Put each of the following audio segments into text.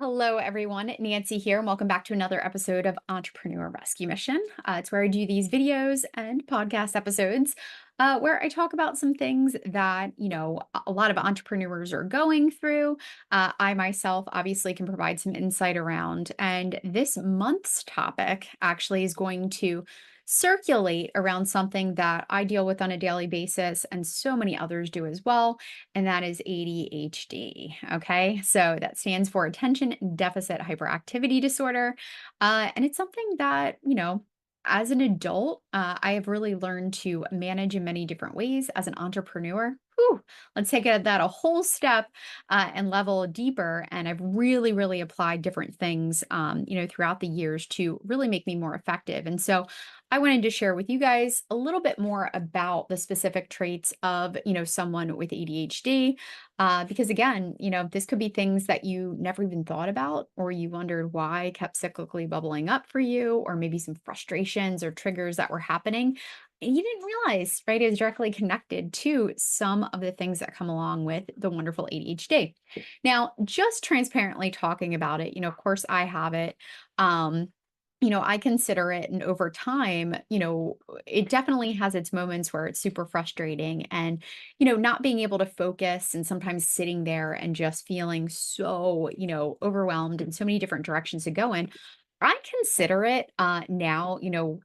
Hello, everyone. Nancy here, and welcome back to another episode of Entrepreneur Rescue Mission. It's where I do these videos and podcast episodes where I talk about some things that, a lot of entrepreneurs are going through. I myself obviously can provide some insight around. And this month's topic actually is going to circulate around something that I deal with on a daily basis, and so many others do as well, and that is ADHD. Okay. So that stands for attention deficit hyperactivity disorder. And it's something that, as an adult, I have really learned to manage in many different ways as an entrepreneur. Whew, let's take that a whole step and level deeper. And I've really, really applied different things, throughout the years to really make me more effective. And so I wanted to share with you guys a little bit more about the specific traits of, someone with ADHD. Because again, this could be things that you never even thought about, or you wondered why kept cyclically bubbling up for you, or maybe some frustrations or triggers that were happening. And you didn't realize, right? It was directly connected to some of the things that come along with the wonderful ADHD. Now, just transparently talking about it, of course I have it. Um, I consider it, and over time, it definitely has its moments where it's super frustrating and, not being able to focus and sometimes sitting there and just feeling so, overwhelmed in so many different directions to go in. I consider it now,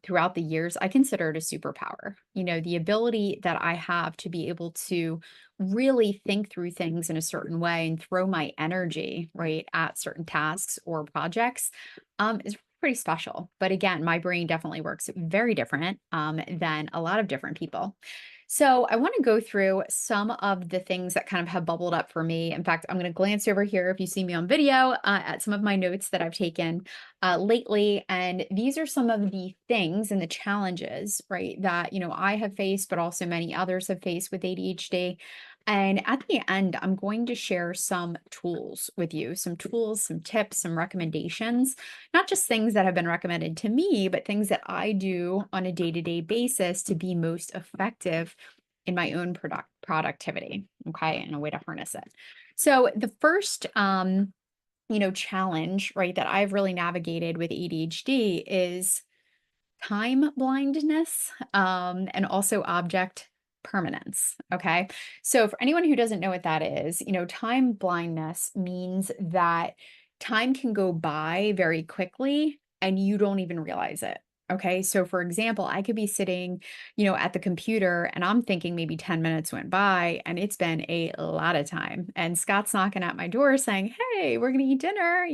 throughout the years, I consider it a superpower. The ability that I have to be able to really think through things in a certain way and throw my energy right at certain tasks or projects is pretty special. But again, my brain definitely works very different than a lot of different people. So I want to go through some of the things that kind of have bubbled up for me. In fact, I'm going to glance over here if you see me on video at some of my notes that I've taken lately. And these are some of the things and the challenges, right, that, I have faced, but also many others have faced with ADHD. And at the end, I'm going to share some tools with you, some tools, some tips, some recommendations, not just things that have been recommended to me, but things that I do on a day to day basis to be most effective in my own productivity. Okay. And a way to harness it. So the first, challenge, right, that I've really navigated with ADHD is time blindness, and also object permanence. Okay. So, for anyone who doesn't know what that is, time blindness means that time can go by very quickly and you don't even realize it. Okay. So, for example, I could be sitting, at the computer and I'm thinking maybe 10 minutes went by and it's been a lot of time. And Scott's knocking at my door saying, "Hey, we're going to eat dinner.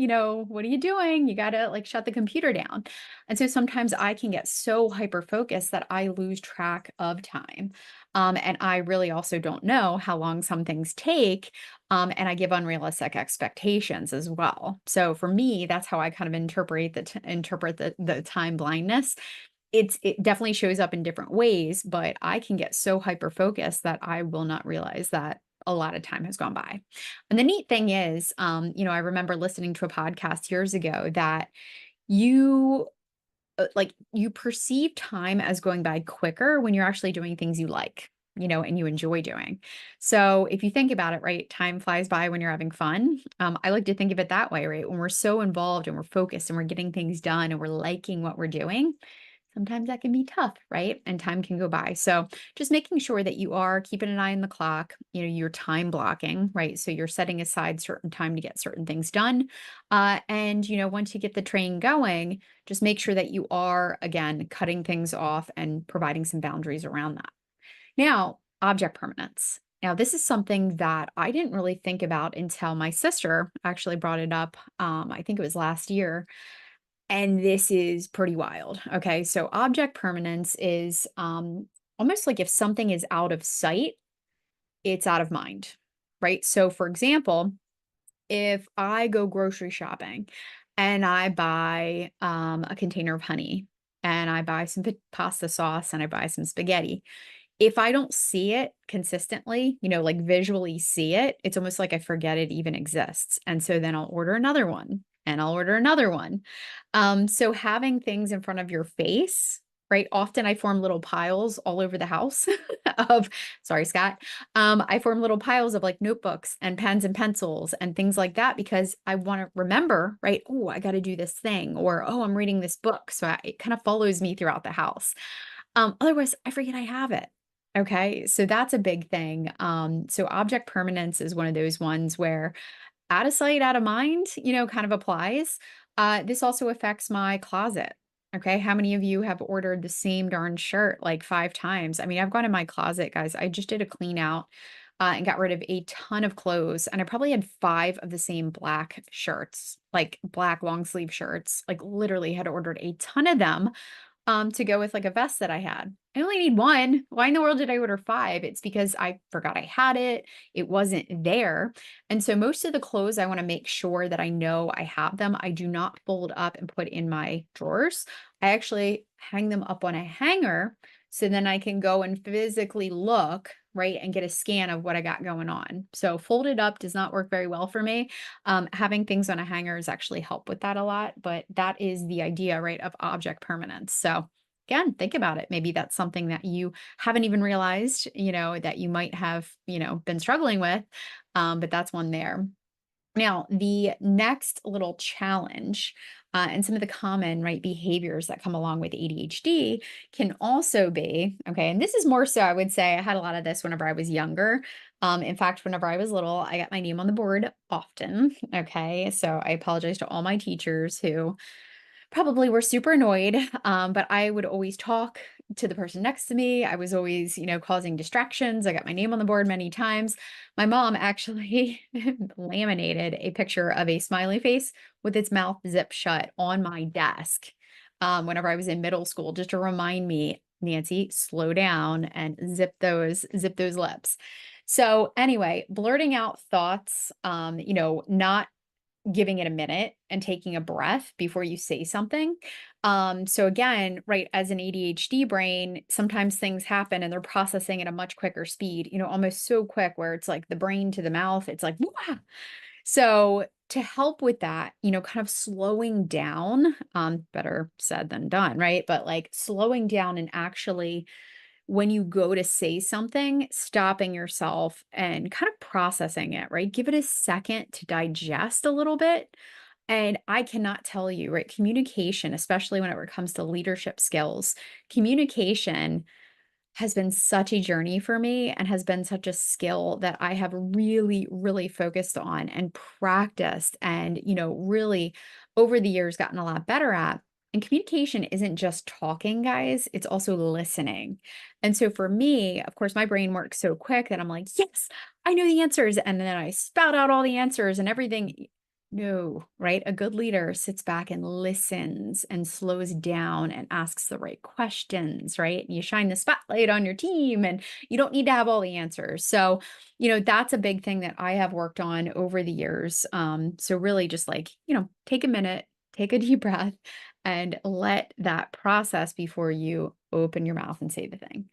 What are you doing? You got to like shut the computer down." And so sometimes I can get so hyper focused that I lose track of time. And I really also don't know how long some things take. And I give unrealistic expectations as well. So for me, that's how I kind of interpret the time blindness. It definitely shows up in different ways, but I can get so hyper focused that I will not realize that a lot of time has gone by. And the neat thing is, I remember listening to a podcast years ago that you you perceive time as going by quicker when you're actually doing things you like, and you enjoy doing. So if you think about it, right, time flies by when you're having fun. I like to think of it that way, right? When we're so involved and we're focused and we're getting things done and we're liking what we're doing, sometimes that can be tough, right? And time can go by. So just making sure that you are keeping an eye on the clock, you're time blocking, right? So you're setting aside certain time to get certain things done. And, once you get the train going, just make sure that you are, again, cutting things off and providing some boundaries around that. Now, object permanence. Now, this is something that I didn't really think about until my sister actually brought it up. I think it was last year, and this is pretty wild. Okay. So object permanence is almost like if something is out of sight, it's out of mind. Right. So, for example, if I go grocery shopping and I buy a container of honey and I buy some pasta sauce and I buy some spaghetti, if I don't see it consistently, like visually see it, it's almost like I forget it even exists. And so then I'll order another one and I'll order another one. So having things in front of your face right? Often I form little piles all over the house of, sorry, Scott. I form little piles of like notebooks and pens and pencils and things like that because I want to remember, right? Oh, I got to do this thing, or oh, I'm reading this book. So it kind of follows me throughout the house. Otherwise, I forget I have it. Okay. So that's a big thing. So object permanence is one of those ones where out of sight, out of mind, kind of applies. This also affects my closet. Okay. How many of you have ordered the same darn shirt like 5 times? I mean, I've gone in my closet, guys. I just did a clean out and got rid of a ton of clothes. And I probably had 5 of the same black shirts, like black long sleeve shirts, like literally had ordered a ton of them to go with like a vest that I had. I only need one. Why in the world did I order 5? It's because I forgot I had it. It wasn't there. And so most of the clothes, I want to make sure that I know I have them. I do not fold up and put in my drawers. I actually hang them up on a hanger so then I can go and physically look, right, and get a scan of what I got going on. So folded up does not work very well for me. Having things on a hanger is actually help with that a lot, but that is the idea, right, of object permanence. So again, think about it. Maybe that's something that you haven't even realized, that you might have, been struggling with. But that's one there. Now, the next little challenge and some of the common right behaviors that come along with ADHD can also be okay. And this is more so, I would say, I had a lot of this whenever I was younger. In fact, whenever I was little, I got my name on the board often. Okay. So I apologize to all my teachers who probably were super annoyed, but I would always talk to the person next to me. I was always, causing distractions. I got my name on the board many times. My mom actually laminated a picture of a smiley face with its mouth zipped shut on my desk whenever I was in middle school, just to remind me, Nancy, slow down and zip those lips. So anyway, blurting out thoughts, not giving it a minute and taking a breath before you say something. So again, right, as an ADHD brain, sometimes things happen and they're processing at a much quicker speed, almost so quick where it's like the brain to the mouth, it's like, "Wah!" So to help with that, kind of slowing down, better said than done, right? But like slowing down and actually when you go to say something, stopping yourself and kind of processing it, right? Give it a second to digest a little bit. And I cannot tell you, right? Communication, especially whenever it comes to leadership skills, communication has been such a journey for me and has been such a skill that I have really, really focused on and practiced and, really over the years gotten a lot better at. And communication isn't just talking, guys, it's also listening. And so for me, of course, my brain works so quick that I'm like, yes, I know the answers. And then I spout out all the answers and everything. No, right? A good leader sits back and listens and slows down and asks the right questions, right? And you shine the spotlight on your team and you don't need to have all the answers. So, that's a big thing that I have worked on over the years. So really just like, take a minute, take a deep breath and let that process before you open your mouth and say the thing.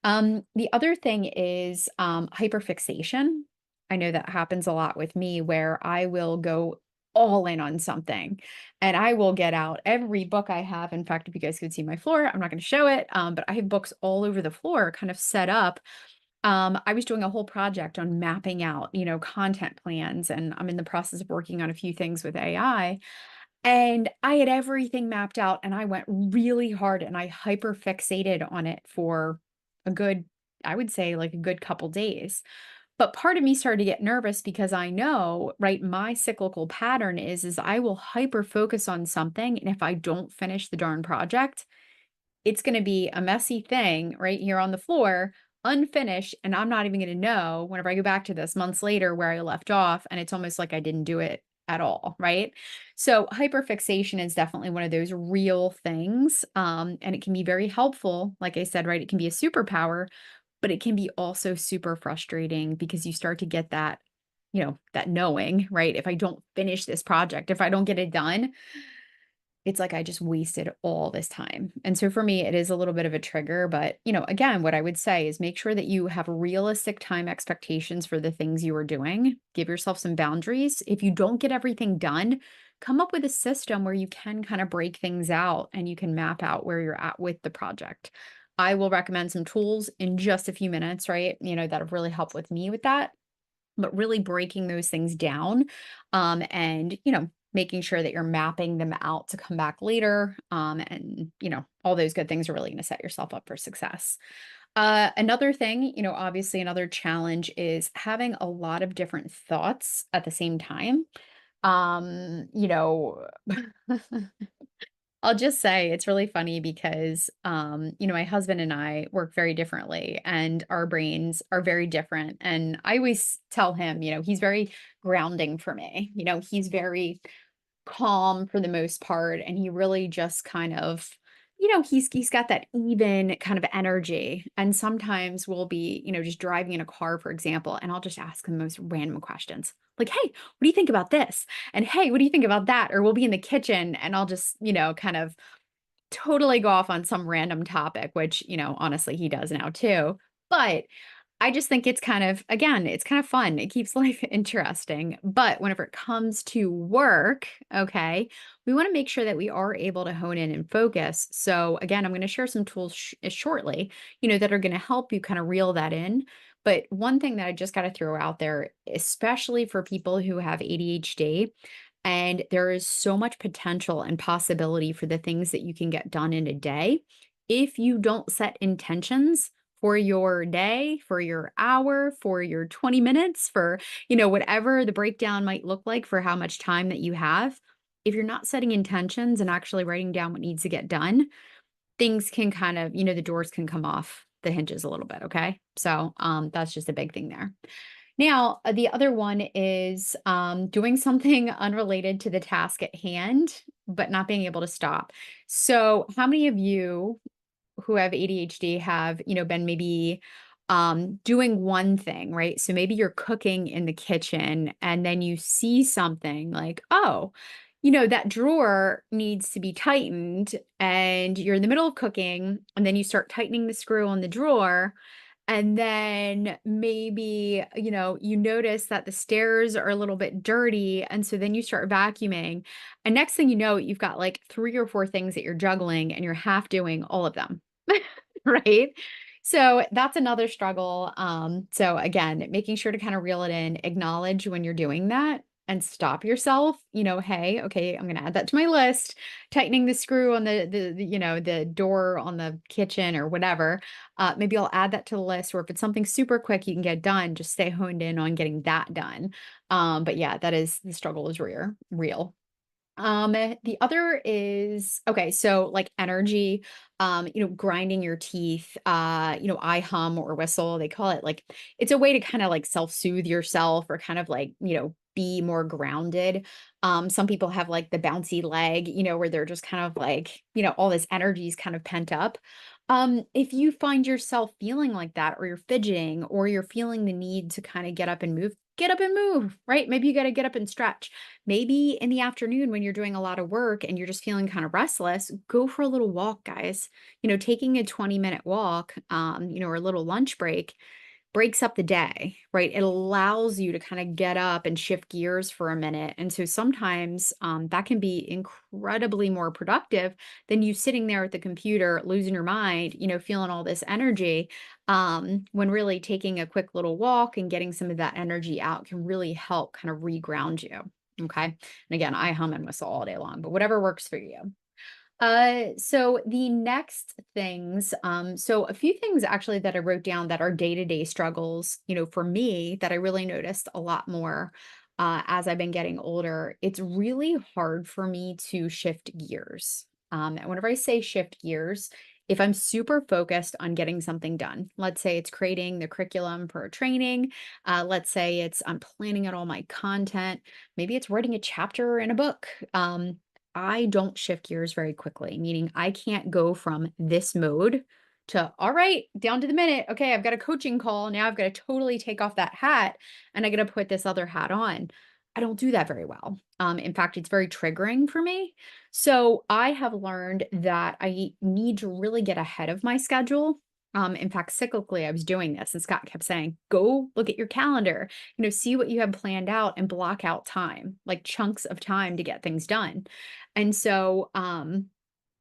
The other thing is hyperfixation. I know that happens a lot with me where I will go all in on something and I will get out every book I have. In fact, if you guys could see my floor, I'm not going to show it, but I have books all over the floor kind of set up. I was doing a whole project on mapping out, content plans, and I'm in the process of working on a few things with AI. And I had everything mapped out and I went really hard and I hyper fixated on it for a good, I would say like a good couple days. But part of me started to get nervous because I know, right, my cyclical pattern is I will hyper focus on something and if I don't finish the darn project, it's going to be a messy thing right here on the floor, unfinished, and I'm not even going to know whenever I go back to this months later where I left off and it's almost like I didn't do it at all, right? So hyperfixation is definitely one of those real things and it can be very helpful. Like I said, right, it can be a superpower, but it can be also super frustrating because you start to get that, that knowing, right? If I don't finish this project, if I don't get it done, it's like I just wasted all this time. And so for me, it is a little bit of a trigger. But, again, what I would say is make sure that you have realistic time expectations for the things you are doing. Give yourself some boundaries. If you don't get everything done, come up with a system where you can kind of break things out and you can map out where you're at with the project. I will recommend some tools in just a few minutes, right? That have really helped with me with that, but really breaking those things down, and making sure that you're mapping them out to come back later, and all those good things are really going to set yourself up for success. Another thing, obviously another challenge is having a lot of different thoughts at the same time. um you know I'll just say it's really funny because, my husband and I work very differently and our brains are very different. And I always tell him, he's very grounding for me. He's very calm for the most part, and he really just kind of, he's got that even kind of energy. And sometimes we'll be, just driving in a car, for example, and I'll just ask him the most random questions. Like, "Hey, what do you think about this?" And, "Hey, what do you think about that?" Or we'll be in the kitchen and I'll just, kind of totally go off on some random topic, which, honestly, he does now too. But I just think it's kind of, again, it's kind of fun. It keeps life interesting. But whenever it comes to work, okay, we want to make sure that we are able to hone in and focus. So, again, I'm going to share some tools shortly, that are going to help you kind of reel that in. But one thing that I just got to throw out there, especially for people who have ADHD, and there is so much potential and possibility for the things that you can get done in a day. If you don't set intentions for your day, for your hour, for your 20 minutes, for, whatever the breakdown might look like for how much time that you have, if you're not setting intentions and actually writing down what needs to get done, things can kind of, the doors can come off the hinges a little bit. Okay. So that's just a big thing there. Now, the other one is, doing something unrelated to the task at hand, but not being able to stop. So, how many of you who have ADHD have, been maybe doing one thing, right? So maybe you're cooking in the kitchen and then you see something like, oh, that drawer needs to be tightened, and you're in the middle of cooking and then you start tightening the screw on the drawer. And then maybe, you notice that the stairs are a little bit dirty. And so then you start vacuuming. And next thing you know, you've got like 3 or 4 things that you're juggling and you're half doing all of them. Right? So that's another struggle. So again, making sure to kind of reel it in, acknowledge when you're doing that and stop yourself. Hey, okay, I'm going to add that to my list. Tightening the screw on the door on the kitchen or whatever. Maybe I'll add that to the list, or if it's something super quick you can get done, just stay honed in on getting that done. But yeah, that is, the struggle is real. The other is, okay, so like energy, grinding your teeth, I hum or whistle, they call it, like, it's a way to kind of like self-soothe yourself or kind of like, be more grounded. Some people have like the bouncy leg, where they're just kind of like, all this energy is kind of pent up. If you find yourself feeling like that, or you're fidgeting, or you're feeling the need to kind of get up and move, right? Maybe you got to get up and stretch. Maybe in the afternoon when you're doing a lot of work and you're just feeling kind of restless, go for a little walk, guys. Taking a 20-minute walk, or a little lunch break breaks up the day, right? It allows you to kind of get up and shift gears for a minute. And so sometimes that can be incredibly more productive than you sitting there at the computer, losing your mind, feeling all this energy. When really taking a quick little walk and getting some of that energy out can really help kind of reground you. Okay. And again, I hum and whistle all day long, but whatever works for you. So the next things, so a few things actually that I wrote down that are day-to-day struggles, for me, that I really noticed a lot more as I've been getting older. It's really hard for me to shift gears. And whenever I say shift gears, if I'm super focused on getting something done, let's say it's creating the curriculum for a training, let's say it's I'm planning out all my content, maybe it's writing a chapter in a book. I don't shift gears very quickly, meaning I can't go from this mode to, all right, down to the minute. Okay, I've got a coaching call. Now I've got to totally take off that hat and I got to put this other hat on. I don't do that very well. In fact, it's very triggering for me. So I have learned that I need to really get ahead of my schedule. In fact, cyclically, I was doing this, and Scott kept saying, "Go look at your calendar, see what you have planned out and block out time, like chunks of time to get things done." And so,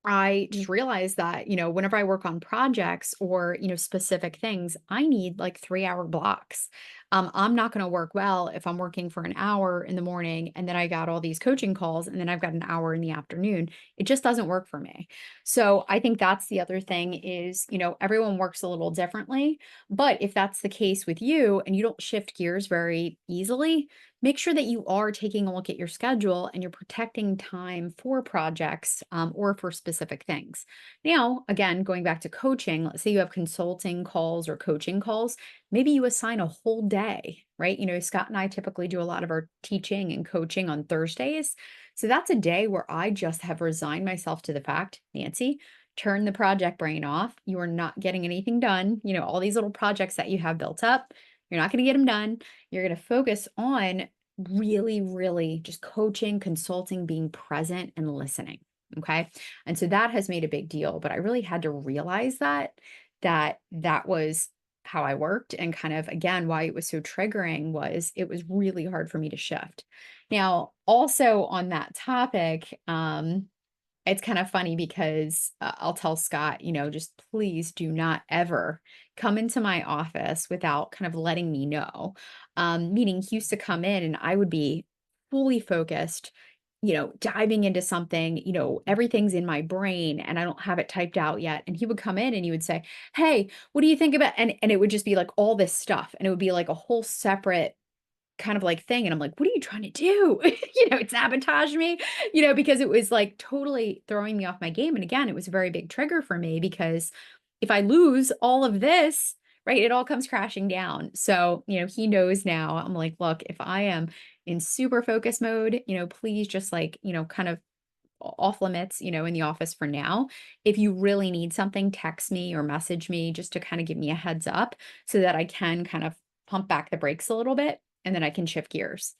I just realized that, whenever I work on projects or, specific things, I need like 3-hour blocks. I'm not going to work well if I'm working for an hour in the morning and then I got all these coaching calls and then I've got an hour in the afternoon. It just doesn't work for me. So I think that's the other thing is, everyone works a little differently. But if that's the case with you and you don't shift gears very easily, make sure that you are taking a look at your schedule and you're protecting time for projects or for specific things. Now, again, going back to coaching, let's say you have consulting calls or coaching calls, maybe you assign a whole day, right? Scott and I typically do a lot of our teaching and coaching on Thursdays. So that's a day where I just have resigned myself to the fact, Nancy, turn the project brain off. You are not getting anything done. All these little projects that you have built up, you're not going to get them done. You're going to focus on really, really just coaching, consulting, being present and listening. Okay. And so that has made a big deal, but I really had to realize that was how I worked and kind of again why it was so triggering was it was really hard for me to shift. Now, also on that topic, it's kind of funny because I'll tell Scott, just please do not ever come into my office without kind of letting me know. Meaning he used to come in and I would be fully focused, diving into something, everything's in my brain and I don't have it typed out yet. And he would come in and he would say, "Hey, what do you think about?" And it would just be like all this stuff. And it would be like a whole separate kind of like thing, and I'm like, "What are you trying to do?" Sabotage me, because it was like totally throwing me off my game, and again, it was a very big trigger for me because if I lose all of this, right, it all comes crashing down. So, he knows now. I'm like, "Look, if I am in super focus mode, please just like, kind of off limits, in the office for now. If you really need something, text me or message me just to kind of give me a heads up so that I can kind of pump back the brakes a little bit and then I can shift gears."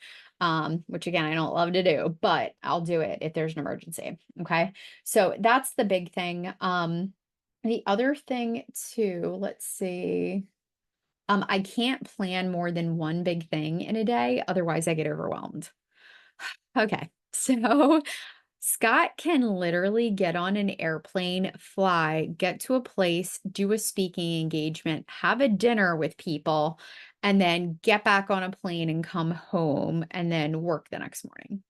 Which again, I don't love to do, but I'll do it if there's an emergency. Okay. So that's the big thing. The other thing too, let's see. I can't plan more than one big thing in a day. Otherwise I get overwhelmed. Okay. So Scott can literally get on an airplane, fly, get to a place, do a speaking engagement, have a dinner with people, and then get back on a plane and come home and then work the next morning.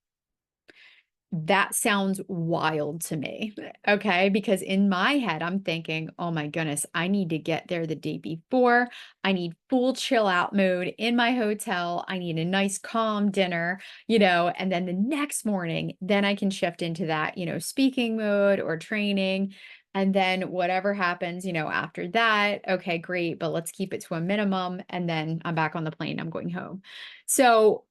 That sounds wild to me, okay? Because in my head, I'm thinking, "Oh my goodness, I need to get there the day before. I need full chill out mode in my hotel. I need a nice calm dinner, and then the next morning, then I can shift into that, speaking mode or training. And then whatever happens, after that, okay, great, but let's keep it to a minimum. And then I'm back on the plane, I'm going home." So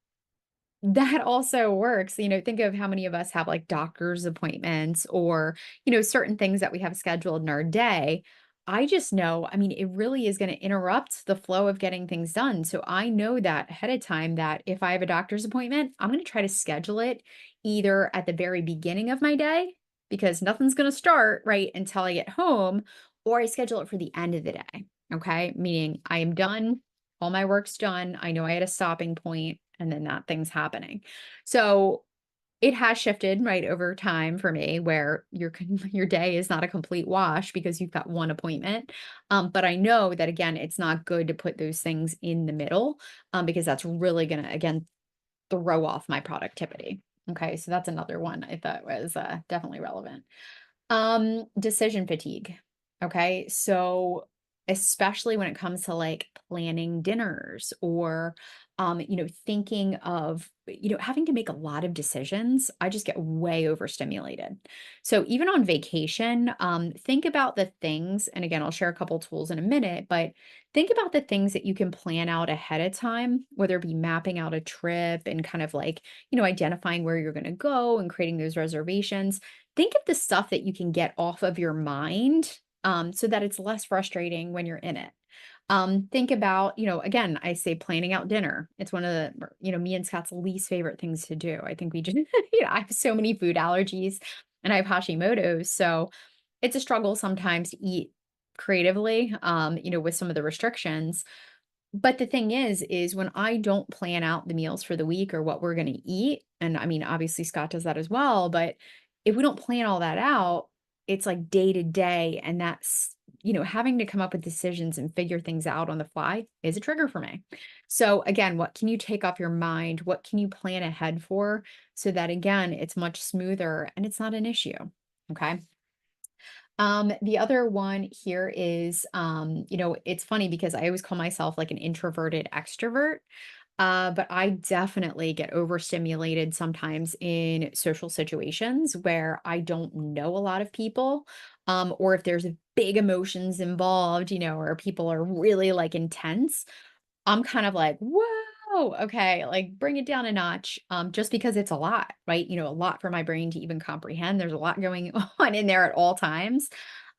that also works. Think of how many of us have like doctor's appointments or, certain things that we have scheduled in our day. I just know, I mean, it really is going to interrupt the flow of getting things done. So I know that ahead of time that if I have a doctor's appointment, I'm going to try to schedule it either at the very beginning of my day because nothing's going to start right until I get home, or I schedule it for the end of the day. Okay. Meaning I am done. All my work's done. I know I had a stopping point and then that thing's happening. So it has shifted right over time for me where your day is not a complete wash because you've got one appointment. But I know that again, it's not good to put those things in the middle because that's really going to again throw off my productivity. Okay, so that's another one I thought was definitely relevant. Decision fatigue. Okay. So especially when it comes to like planning dinners or thinking of, having to make a lot of decisions, I just get way overstimulated. So even on vacation, think about the things, and again, I'll share a couple tools in a minute, but think about the things that you can plan out ahead of time, whether it be mapping out a trip and kind of like, identifying where you're going to go and creating those reservations. Think of the stuff that you can get off of your mind so that it's less frustrating when you're in it. Think about, again, I say planning out dinner. It's one of me and Scott's least favorite things to do. I think we just, I have so many food allergies and I have Hashimoto's. So it's a struggle sometimes to eat creatively, with some of the restrictions. But the thing is when I don't plan out the meals for the week or what we're gonna eat, and I mean, obviously Scott does that as well, but if we don't plan all that out, it's like day to day, and that's having to come up with decisions and figure things out on the fly is a trigger for me. So again, what can you take off your mind? What can you plan ahead for so that again, it's much smoother and it's not an issue? Okay. The other one here is, it's funny because I always call myself like an introverted extrovert. But I definitely get overstimulated sometimes in social situations where I don't know a lot of people, or if there's big emotions involved, or people are really like intense. I'm kind of like, "Whoa, okay, like, bring it down a notch," just because it's a lot, right? A lot for my brain to even comprehend. There's a lot going on in there at all times.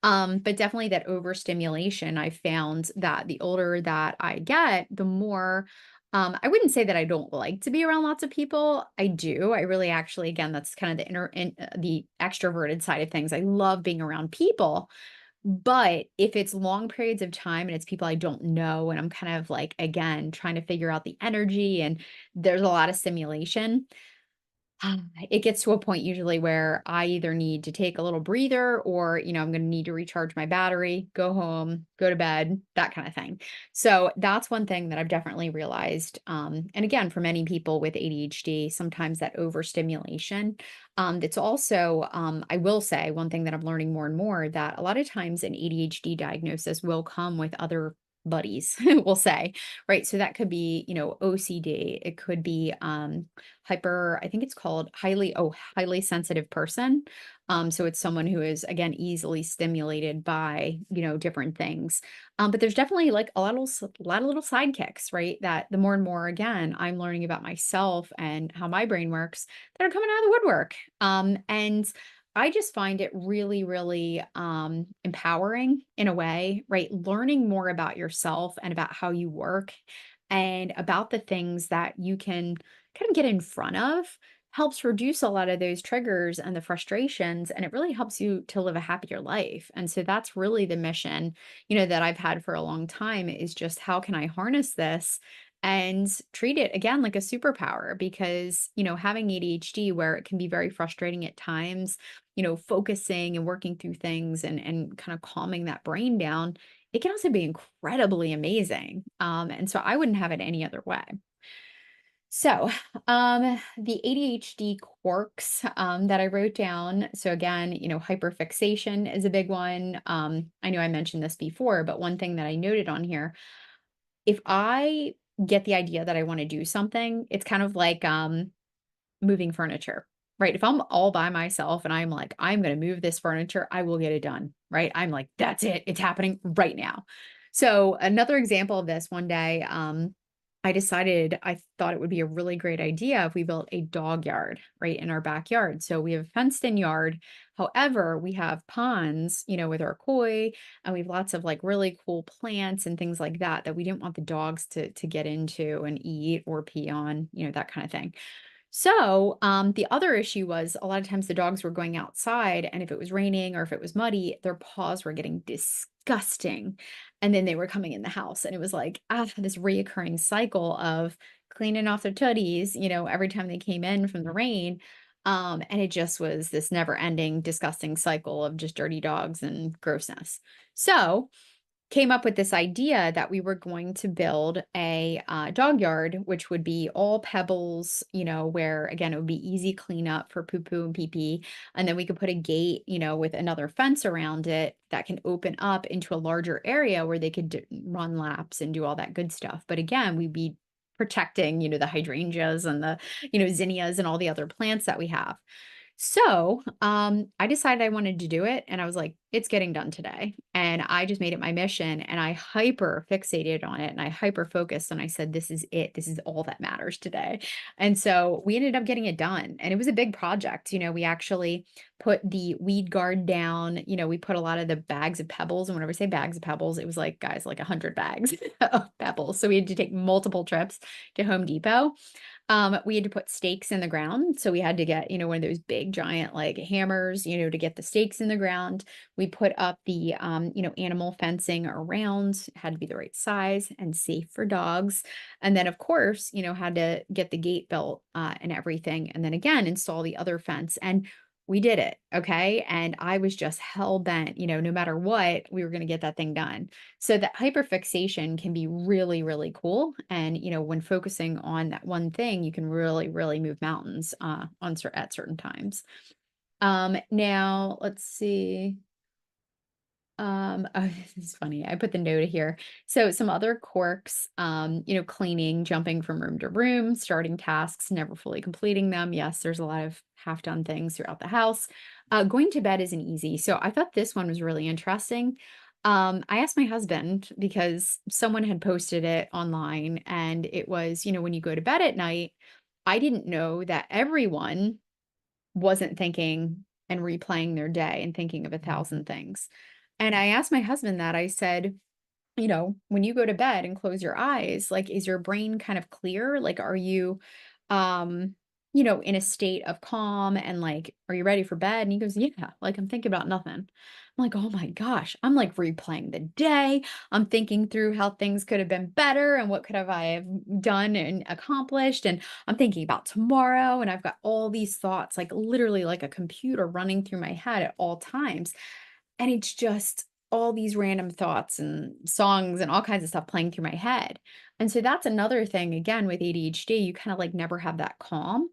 But definitely that overstimulation, I found that the older that I get, the more I wouldn't say that I don't like to be around lots of people. I do. I really actually, again, that's kind of the extroverted side of things. I love being around people, but if it's long periods of time and it's people I don't know, and I'm kind of like, again, trying to figure out the energy and there's a lot of stimulation, it gets to a point usually where I either need to take a little breather or, I'm going to need to recharge my battery, go home, go to bed, that kind of thing. So that's one thing that I've definitely realized. And again, for many people with ADHD, sometimes that overstimulation. That's also, I will say, one thing that I'm learning more and more that a lot of times an ADHD diagnosis will come with other buddies, we'll say, right? So that could be, OCD, it could be, hyper, I think it's called highly sensitive person. So it's someone who is again easily stimulated by, different things. But there's definitely like a lot of little sidekicks, right? That the more and more again, I'm learning about myself and how my brain works that are coming out of the woodwork. And I just find it really, really empowering in a way, right? Learning more about yourself and about how you work and about the things that you can kind of get in front of helps reduce a lot of those triggers and the frustrations, and it really helps you to live a happier life. And so that's really the mission, that I've had for a long time, is just how can I harness this and treat it again like a superpower? Because having ADHD, where it can be very frustrating at times, focusing and working through things and kind of calming that brain down, it can also be incredibly amazing. And so I wouldn't have it any other way. So, the ADHD quirks that I wrote down. So again, hyperfixation is a big one. I know I mentioned this before, but one thing that I noted on here, if I get the idea that I want to do something, it's kind of like moving furniture, right? If I'm all by myself and I'm like, I'm going to move this furniture, I will get it done, right? I'm like, that's it. It's happening right now. So another example of this one day, I decided I thought it would be a really great idea if we built a dog yard right in our backyard. So we have a fenced in yard. However, we have ponds, with our koi, and we have lots of like really cool plants and things like that that we didn't want the dogs to get into and eat or pee on, that kind of thing. So, the other issue was a lot of times the dogs were going outside, and if it was raining or if it was muddy, their paws were getting disgusting. And then they were coming in the house, and it was like, this reoccurring cycle of cleaning off their tooties, every time they came in from the rain. And it just was this never ending, disgusting cycle of just dirty dogs and grossness. So, came up with this idea that we were going to build a dog yard, which would be all pebbles, where again, it would be easy cleanup for poo poo and pee pee. And then we could put a gate, with another fence around it that can open up into a larger area where they could run laps and do all that good stuff. But again, we'd be protecting, the hydrangeas and the, zinnias and all the other plants that we have. I decided I wanted to do it and I was like, it's getting done today. And I just made it my mission and I hyper fixated on it and I hyper focused and I said, this is it. This is all that matters today. And so we ended up getting it done. And it was a big project. We actually put the weed guard down. We put a lot of the bags of pebbles. And whenever I say bags of pebbles, it was like, guys, like 100 bags of pebbles. So we had to take multiple trips to Home Depot. We had to put stakes in the ground. So we had to get, one of those big giant like hammers, to get the stakes in the ground. We put up the, animal fencing around, had to be the right size and safe for dogs. And then, of course, had to get the gate built and everything. And then again, install the other fence. And we did it. Okay. And I was just hell bent, no matter what, we were going to get that thing done. So that hyperfixation can be really, really cool. And, when focusing on that one thing, you can really, really move mountains at certain times. Now let's see. This is funny. I put the note here. So some other quirks, cleaning, jumping from room to room, starting tasks, never fully completing them. Yes, there's a lot of half done things throughout the house. Going to bed isn't easy. So I thought this one was really interesting. I asked my husband because someone had posted it online and it was, when you go to bed at night, I didn't know that everyone wasn't thinking and replaying their day and thinking of 1,000 things. And I asked my husband that. I said, when you go to bed and close your eyes, like, is your brain kind of clear? Like, are you, um, in a state of calm and like, are you ready for bed? And he goes, yeah, like I'm thinking about nothing. I'm like, oh my gosh, I'm like replaying the day. I'm thinking through how things could have been better and what could have I have done and accomplished. And I'm thinking about tomorrow. And I've got all these thoughts, like literally like a computer running through my head at all times. And it's just all these random thoughts and songs and all kinds of stuff playing through my head. And so that's another thing again with ADHD, you kind of like never have that calm.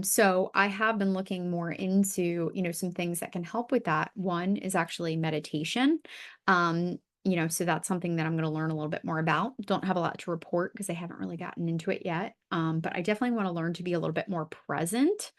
So I have been looking more into, some things that can help with that. One is actually meditation. So that's something that I'm going to learn a little bit more about. Don't have a lot to report because I haven't really gotten into it yet. But I definitely want to learn to be a little bit more present.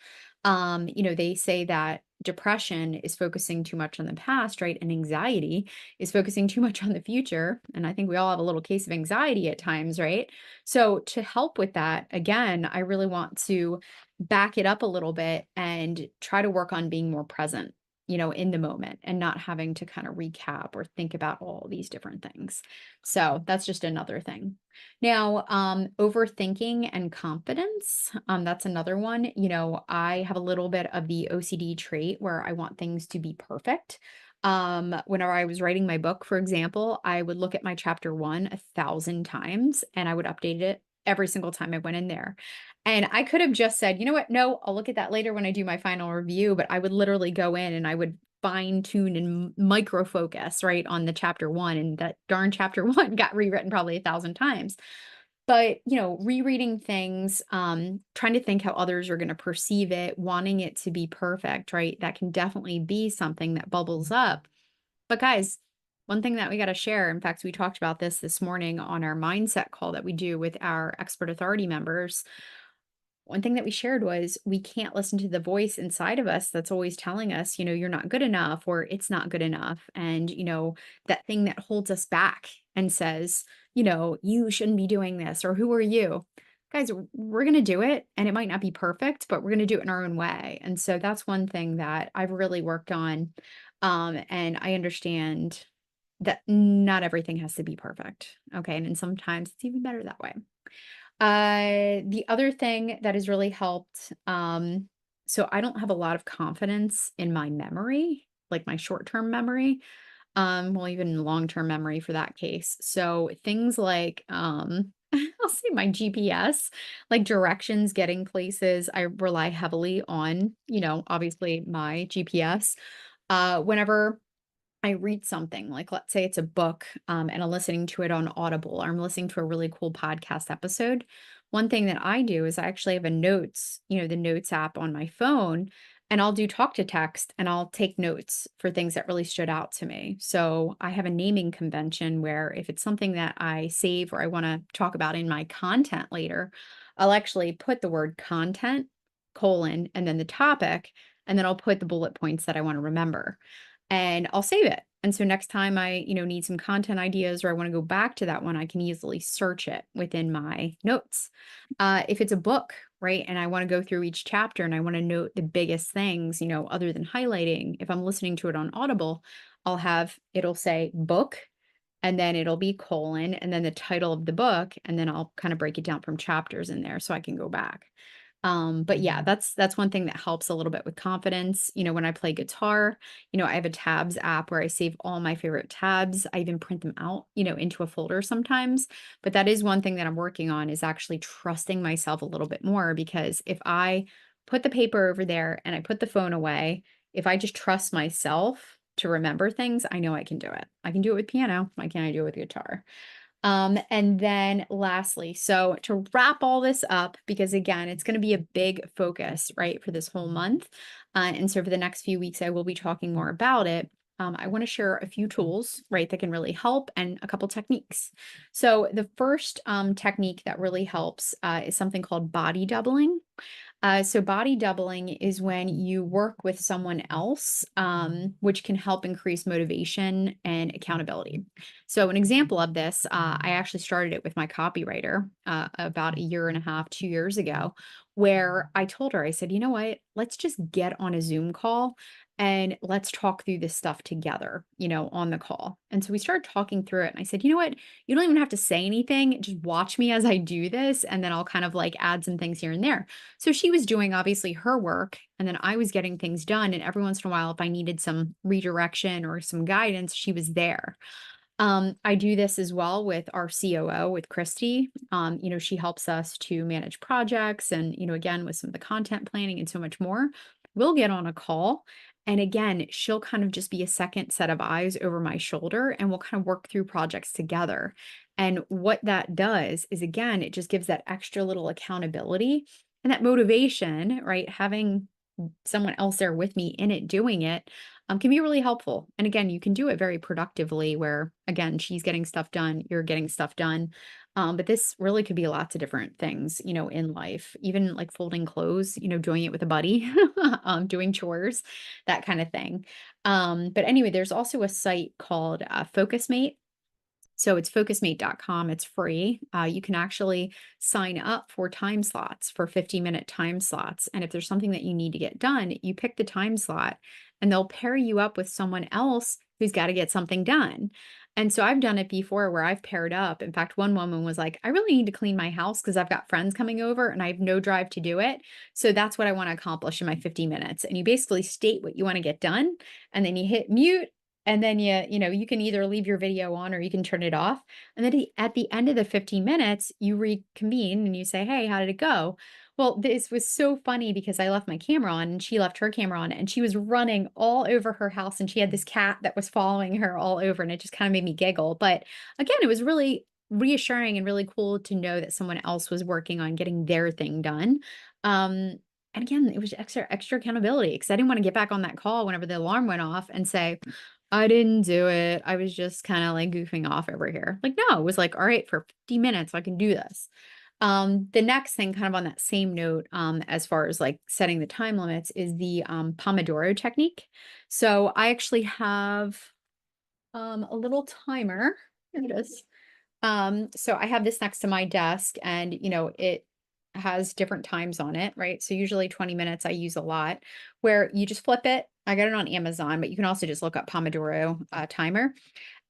They say that depression is focusing too much on the past, right? And anxiety is focusing too much on the future. And I think we all have a little case of anxiety at times, right? So, to help with that, again, I really want to back it up a little bit and try to work on being more present, in the moment and not having to kind of recap or think about all these different things. So, that's just another thing. Now, overthinking and confidence, that's another one. I have a little bit of the OCD trait where I want things to be perfect. Whenever I was writing my book, for example, I would look at my chapter one 1,000 times and I would update it every single time I went in there. And I could have just said, you know what? No, I'll look at that later when I do my final review. But I would literally go in and I would fine tune and micro focus right on the chapter one. And that darn chapter one got rewritten probably 1,000 times. But, rereading things, trying to think how others are going to perceive it, wanting it to be perfect, right? That can definitely be something that bubbles up. But guys, one thing that we got to share, in fact, we talked about this morning on our mindset call that we do with our expert authority members. One thing that we shared was we can't listen to the voice inside of us that's always telling us, you're not good enough or it's not good enough. And, that thing that holds us back and says, you shouldn't be doing this or who are you? Guys, we're going to do it and it might not be perfect, but we're going to do it in our own way. And so that's one thing that I've really worked on. And I understand that not everything has to be perfect. Okay. And sometimes it's even better that way. The other thing that has really helped, so I don't have a lot of confidence in my memory, like my short-term memory, well, even long-term memory for that case. So things like, I'll say my GPS, like directions, getting places, I rely heavily on, obviously my GPS. Whenever I read something, like let's say it's a book, and I'm listening to it on Audible, or I'm listening to a really cool podcast episode. One thing that I do is I actually have a notes, the notes app on my phone, and I'll do talk to text and I'll take notes for things that really stood out to me. So I have a naming convention where if it's something that I save or I want to talk about in my content later, I'll actually put the word content, colon, and then the topic. and then I'll put the bullet points that I want to remember and I'll save it. And so next time I, need some content ideas or I want to go back to that one, I can easily search it within my notes. If it's a book, right, and I want to go through each chapter and I want to note the biggest things, other than highlighting, if I'm listening to it on Audible, it'll say book and then it'll be colon and then the title of the book and then I'll kind of break it down from chapters in there so I can go back. But yeah, that's one thing that helps a little bit with confidence. When I play guitar, I have a tabs app where I save all my favorite tabs. I even print them out, into a folder sometimes. But that is one thing that I'm working on is actually trusting myself a little bit more because if I put the paper over there and I put the phone away, if I just trust myself to remember things, I know I can do it. I can do it with piano. Why can't I do it with guitar? And then lastly, so to wrap all this up, because again, it's going to be a big focus, right, for this whole month. And so for the next few weeks, I will be talking more about it. I want to share a few tools, right, that can really help and a couple techniques. So the first technique that really helps is something called body doubling. So body doubling is when you work with someone else, which can help increase motivation and accountability. So an example of this, I actually started it with my copywriter about a year and a half, 2 years ago, where I told her, I said, you know what, let's just get on a Zoom call and let's talk through this stuff together, on the call. And so we started talking through it. And I said, you know what, you don't even have to say anything. Just watch me as I do this. And then I'll kind of like add some things here and there. So she was doing obviously her work, and then I was getting things done. And every once in a while, if I needed some redirection or some guidance, she was there. I do this as well with our COO, with Christy. She helps us to manage projects and, again, with some of the content planning and so much more. We'll get on a call. And again, she'll kind of just be a second set of eyes over my shoulder and we'll kind of work through projects together. And what that does is, again, it just gives that extra little accountability and that motivation, right? Having someone else there with me in it, doing it, can be really helpful. And again, you can do it very productively where, again, she's getting stuff done, you're getting stuff done. But this really could be lots of different things, in life, even like folding clothes, doing it with a buddy, doing chores, that kind of thing. But anyway, there's also a site called FocusMate. So it's focusmate.com. It's free. You can actually sign up for time slots, for 50-minute time slots. And if there's something that you need to get done, you pick the time slot and they'll pair you up with someone else who's got to get something done. And so I've done it before where I've paired up. In fact, one woman was like, I really need to clean my house because I've got friends coming over and I have no drive to do it. So that's what I want to accomplish in my 50 minutes. And you basically state what you want to get done and then you hit mute and then you can either leave your video on or you can turn it off. And then at the end of the 15 minutes, you reconvene and you say, hey, how did it go? Well, this was so funny because I left my camera on and she left her camera on and she was running all over her house and she had this cat that was following her all over and it just kind of made me giggle. But again, it was really reassuring and really cool to know that someone else was working on getting their thing done. And again, it was extra accountability because I didn't want to get back on that call whenever the alarm went off and say, I didn't do it. I was just kind of like goofing off over here. Like, no, it was like, all right, for 50 minutes, I can do this. The next thing kind of on that same note, as far as like setting the time limits is the Pomodoro technique. So I actually have a little timer. Here it is. So I have this next to my desk and, it has different times on it, right? So usually 20 minutes I use a lot where you just flip it. I got it on Amazon, but you can also just look up Pomodoro timer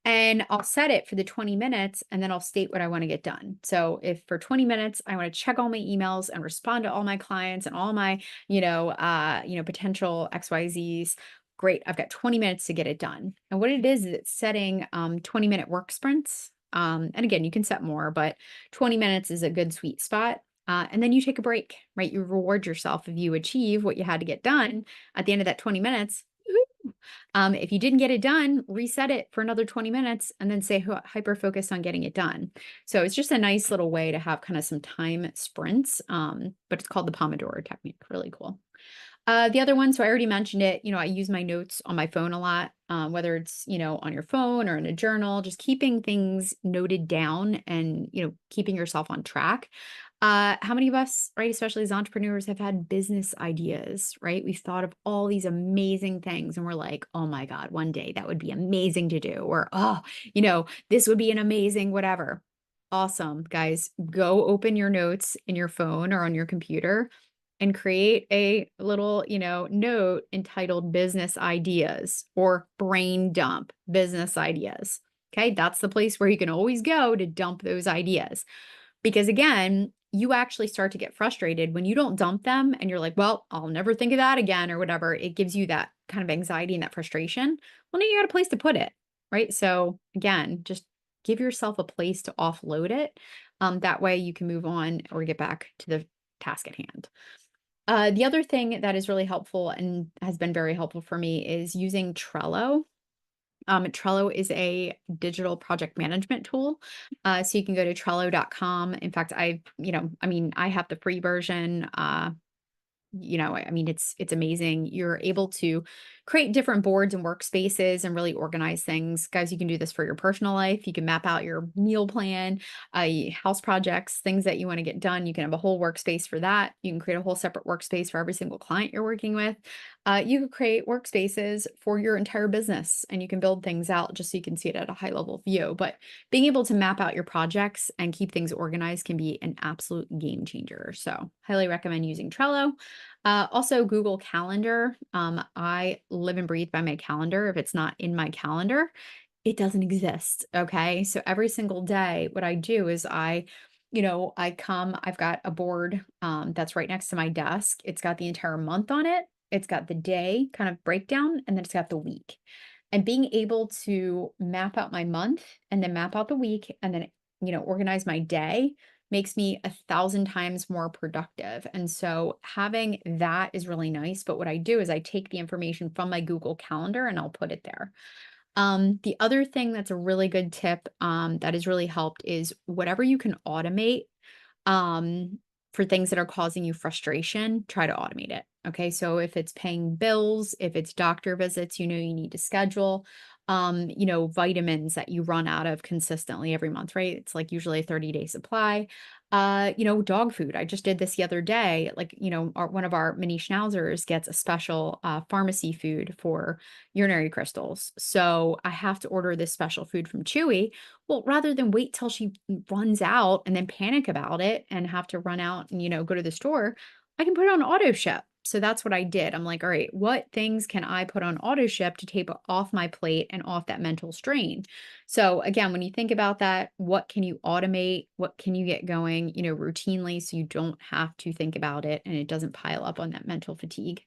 and I'll set it for the 20 minutes and then I'll state what I want to get done. So if for 20 minutes I want to check all my emails and respond to all my clients and all my, potential XYZs, great. I've got 20 minutes to get it done. And what it is it's setting 20-minute work sprints. And again, you can set more, but 20 minutes is a good sweet spot. And then you take a break, right? You reward yourself if you achieve what you had to get done at the end of that 20 minutes. If you didn't get it done, reset it for another 20 minutes and then say hyper focus on getting it done. So it's just a nice little way to have kind of some time sprints. But it's called the Pomodoro technique. Really cool. The other one, so I already mentioned it, I use my notes on my phone a lot, whether it's, on your phone or in a journal, just keeping things noted down and, keeping yourself on track. How many of us, right, especially as entrepreneurs, have had business ideas, right? We've thought of all these amazing things and we're like, oh my God, one day that would be amazing to do. Or, oh, this would be an amazing whatever. Awesome, guys. Go open your notes in your phone or on your computer and create a little, note entitled business ideas or brain dump business ideas. Okay. That's the place where you can always go to dump those ideas. Because again, you actually start to get frustrated when you don't dump them and you're like, well, I'll never think of that again or whatever. It gives you that kind of anxiety and that frustration. Well, now you got a place to put it, right? So again, just give yourself a place to offload it. That way you can move on or get back to the task at hand. The other thing that is really helpful and has been very helpful for me is using Trello. Trello is a digital project management tool. So you can go to trello.com. In fact, I have the free version. It's amazing. You're able to create different boards and workspaces and really organize things. Guys, you can do this for your personal life. You can map out your meal plan, house projects, things that you want to get done. You can have a whole workspace for that. You can create a whole separate workspace for every single client you're working with. You can create workspaces for your entire business and you can build things out just so you can see it at a high level view. But being able to map out your projects and keep things organized can be an absolute game changer. So, highly recommend using Trello. Also, Google Calendar. I live and breathe by my calendar. If it's not in my calendar, it doesn't exist. Okay. So every single day, what I do is I've got a board that's right next to my desk. It's got the entire month on it, it's got the day kind of breakdown, and then it's got the week. And being able to map out my month and then map out the week and then, organize my day makes me 1,000 times more productive. And so having that is really nice. But what I do is I take the information from my Google Calendar and I'll put it there. The other thing that's a really good tip that has really helped is whatever you can automate um, for things that are causing you frustration, try to automate it. Okay. So if it's paying bills, if it's doctor visits, you need to schedule, vitamins that you run out of consistently every month, right? It's like usually a 30-day supply. Dog food. I just did this the other day. Like, one of our mini schnauzers gets a special pharmacy food for urinary crystals. So I have to order this special food from Chewy. Well, rather than wait till she runs out and then panic about it and have to run out and, go to the store, I can put it on auto ship. So that's what I did. I'm like, all right, what things can I put on auto ship to take off my plate and off that mental strain? So again, when you think about that, what can you automate? What can you get going, routinely so you don't have to think about it and it doesn't pile up on that mental fatigue?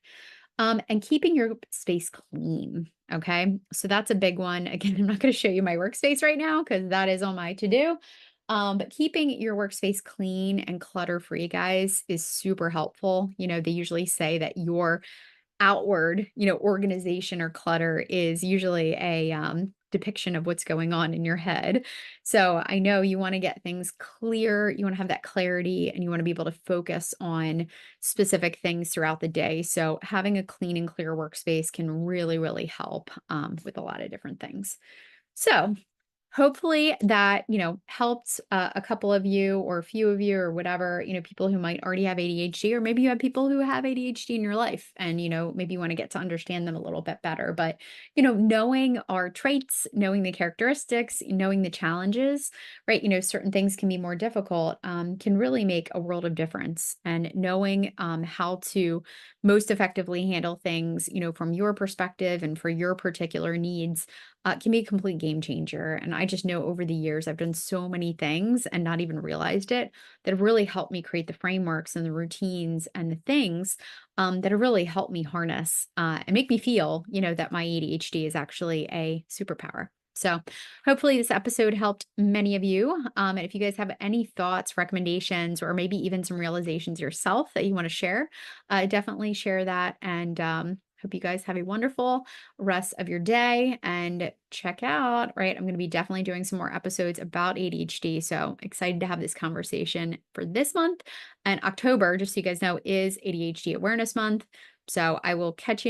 And keeping your space clean. Okay. So that's a big one. Again, I'm not going to show you my workspace right now because that is on my to do. But keeping your workspace clean and clutter free, guys, is super helpful. They usually say that your outward, organization or clutter is usually a depiction of what's going on in your head. So I know you want to get things clear, you want to have that clarity, and you want to be able to focus on specific things throughout the day. So having a clean and clear workspace can really, really help with a lot of different things. So hopefully that, helped a couple of you or a few of you or whatever, people who might already have ADHD, or maybe you have people who have ADHD in your life and, maybe you want to get to understand them a little bit better. But, knowing our traits, knowing the characteristics, knowing the challenges, right? Certain things can be more difficult, can really make a world of difference. And knowing how to most effectively handle things, from your perspective and for your particular needs can be a complete game changer. And I just know over the years, I've done so many things and not even realized it that have really helped me create the frameworks and the routines and the things that have really helped me harness and make me feel, that my ADHD is actually a superpower. So hopefully this episode helped many of you. And if you guys have any thoughts, recommendations, or maybe even some realizations yourself that you want to share, definitely share that. And hope you guys have a wonderful rest of your day and check out, right? I'm going to be definitely doing some more episodes about ADHD. So excited to have this conversation for this month. And October, just so you guys know, is ADHD Awareness Month. So I will catch you next.